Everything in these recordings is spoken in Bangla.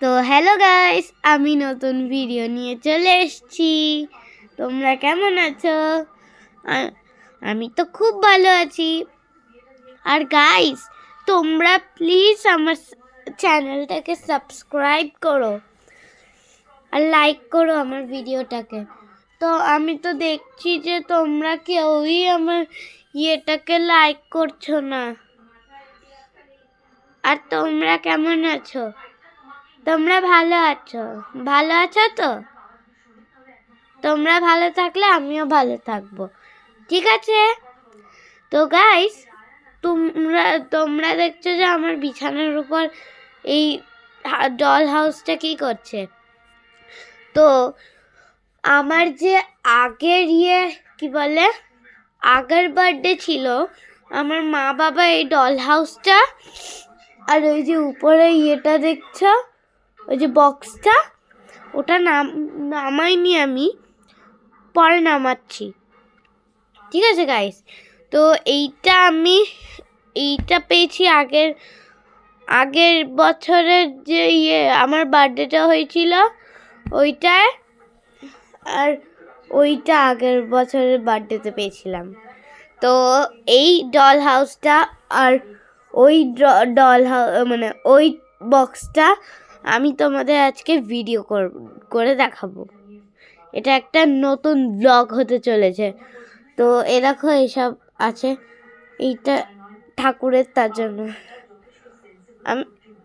তো হ্যালো গাইস, আমি নতুন ভিডিও নিয়ে চলে এসেছি। তোমরা কেমন আছো? আমি তো খুব ভালো আছি। আর গাইস, তোমরা প্লিজ আমার চ্যানেলটাকে সাবস্ক্রাইব করো আর লাইক করো আমার ভিডিওটাকে। তো আমি তো দেখছি যে তোমরা কেউই আমার ইয়েটাকে লাইক করছো না। আর তোমরা কেমন আছো? তোমরা ভালো আছো তো? তোমরা ভালো থাকলে আমিও ভালো থাকবো, ঠিক আছে? তো গাইস, তোমরা তোমরা দেখছো যে আমার বিছানার উপর এই ডল হাউসটা কি করছে। তো আমার যে আগের কি বলে আগের বার্থডে ছিল, আমার মা বাবা এই ডল হাউসটা আর ওই যে উপরে ইয়েটা দেখছো, ওই যে বক্সটা, ওটা নামাইনি, আমি পরে নামাচ্ছি, ঠিক আছে গাইস? তো এইটা পেয়েছি আগের বছরের যে আমার বার্থডেটা হয়েছিল ওইটায়, আর ওইটা আগের বছরের বার্থডেতে পেয়েছিলাম। তো এই ডল হাউসটা আর ওই মানে ওই বক্সটা আমি তোমাদের আজকে ভিডিও করে দেখাবো। এটা একটা নতুন ব্লগ হতে চলেছে। তো এ দেখো এইসব আছে, এইটা ঠাকুরের, তার জন্য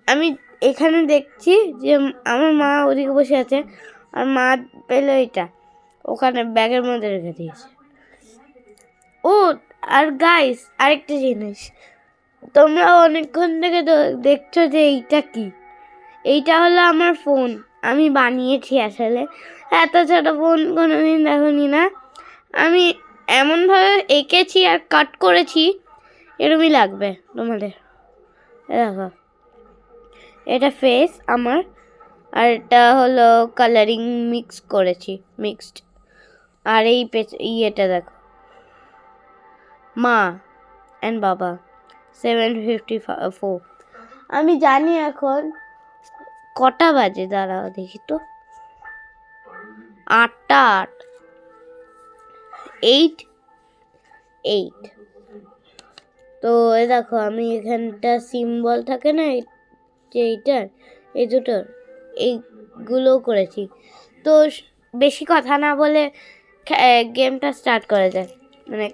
আমি এখানে দেখছি যে আমার মা ওদিকে বসে আছে, আর মা পেলো এটা ওখানে ব্যাগের মধ্যে রেখে দিয়েছে। ও আর গাইস, আরেকটা জিনিস, তোমরা অনেকক্ষণ থেকে দেখছো যে এইটা কি। এইটা হলো আমার ফোন, আমি বানিয়েছি আসলে। এত ছোট ফোন কোনোদিন দেখনি না। আমি এমনভাবে এঁকেছি আর কাট করেছি, এরমই লাগবে তোমাদের। দেখো, এটা ফেস আমার, আর এটা হলো কালারিং মিক্সড। আর এই ইয়েটা দেখো, মা অ্যান্ড বাবা 7:54। আমি জানি এখন কটা বাজে, দাঁড়াও দেখি তো, 8টা 8 তো এ দেখো, আমি এখানটা সিম্বল থাকে না যে এইটার, এই দুটোর, এইগুলো করেছি। তো বেশি কথা না বলে গেমটা স্টার্ট করা যায়, মানে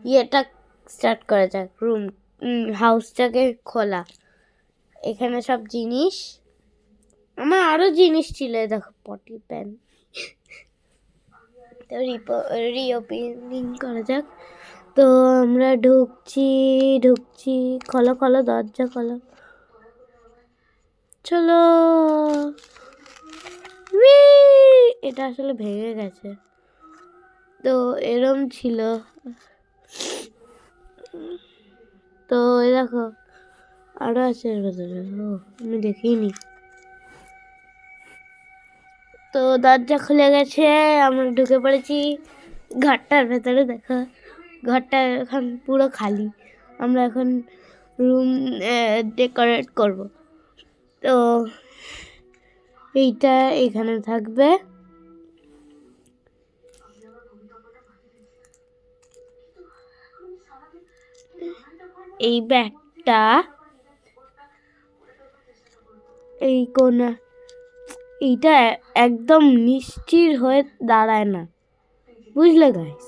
ইয়েটা স্টার্ট করা যায়। হাউসটাকে খোলা, এখানে সব জিনিস, আমার আরও জিনিস ছিল, দেখো পটি প্যান। তো রিওপেনিং করা যাক। তো আমরা ঢুকছি, খোলো দরজা খোলো, চলো। এটা আসলে ভেঙে গেছে, তো এরম ছিল। তো এই দেখো আরো আছে এর ভেতরে, আমি দেখিনি। তো দরজা খুলে গেছে, আমরা ঢুকে পড়েছি ঘরটার ভেতরে। দেখো, ঘরটা এখন পুরো খালি, আমরা এখন রুম ডেকোরেট করব। তো এইটা এখানে থাকবে, এই ব্যাগটা এই কোনা, এইটা একদম নিশ্চির হয়ে দাঁড়ায় না, বুঝলে গাইস?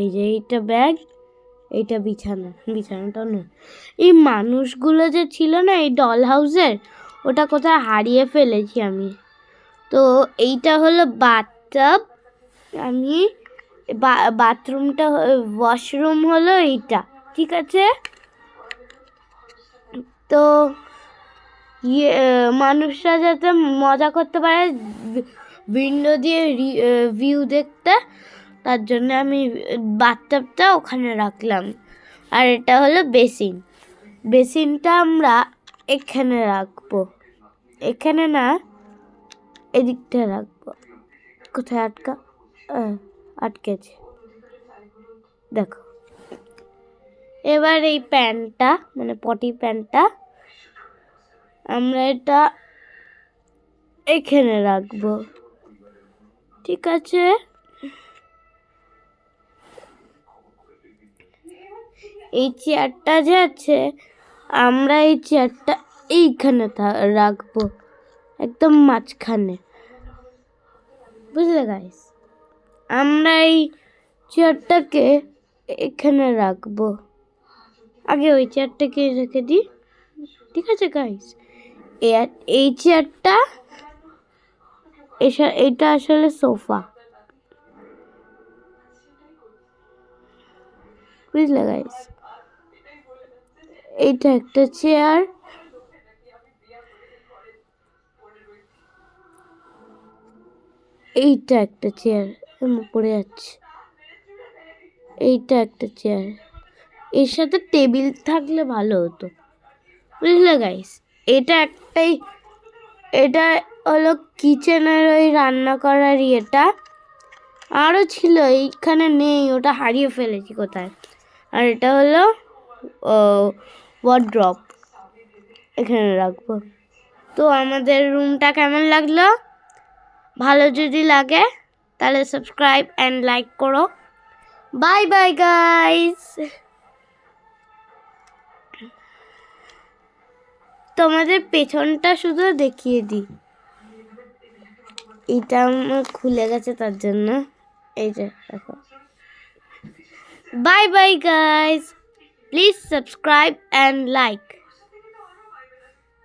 এই যে এইটা ব্যাগ, এইটা বিছানাটা না, এই মানুষগুলো যে ছিল না এই ডল হাউসের, ওটা কোথায় হারিয়ে ফেলেছি আমি। তো এইটা হলো বাথটাব, আমি বাথরুমটা, ওয়াশরুম হলো এইটা, ঠিক আছে? তো মানুষরা যাতে মজা করতে পারে উইন্ডো দিয়ে ভিউ দেখতে, তার জন্য আমি বাথটাবটা ওখানে রাখলাম। আর এটা হলো বেসিনটা আমরা এখানে রাখবো, এখানে না, এদিকটা রাখবো। কোথায় আটকেছে, দেখো। এবার এই প্যানটা, মানে পটি প্যানটা আমরা এটা এখানে রাখবো, ঠিক আছে? এই চেয়ারটা যে আছে, আমরা এই চেয়ারটা এইখানে রাখবো, একদম মাঝখানে, বুঝলে গাইস? আমরা এই চেয়ারটাকে এখানে রাখবো, আগে ওই চেয়ারটাকে রেখে দিই, ঠিক আছে গাইস? এই চেয়ারটা, এটা আসলে সোফা, বুঝলে গাইস? এইটা একটা চেয়ার, এইটা একটা চেয়ার পড়ে যাচ্ছে, এইটা একটা চেয়ার, এর সাথে টেবিল থাকলে ভালো হতো, বুঝলে গাইস? এটা হলো কিচেনের ওই রান্না করার ইয়েটা, আরও ছিল, এইখানে নেই, ওটা হারিয়ে ফেলেছি কোথায়। আর এটা হলো ওয়ার্ড্রপ, এখানে রাখবো। তো আমাদের রুমটা কেমন লাগলো? ভালো যদি লাগে তাহলে সাবস্ক্রাইব অ্যান্ড লাইক করো। Bye bye guys. তোমাদের পেছনটা শুধু দেখিয়ে দিই, এটা আমার খুলে গেছে তার জন্য, এই যে দেখো। Bye bye guys, please subscribe and like.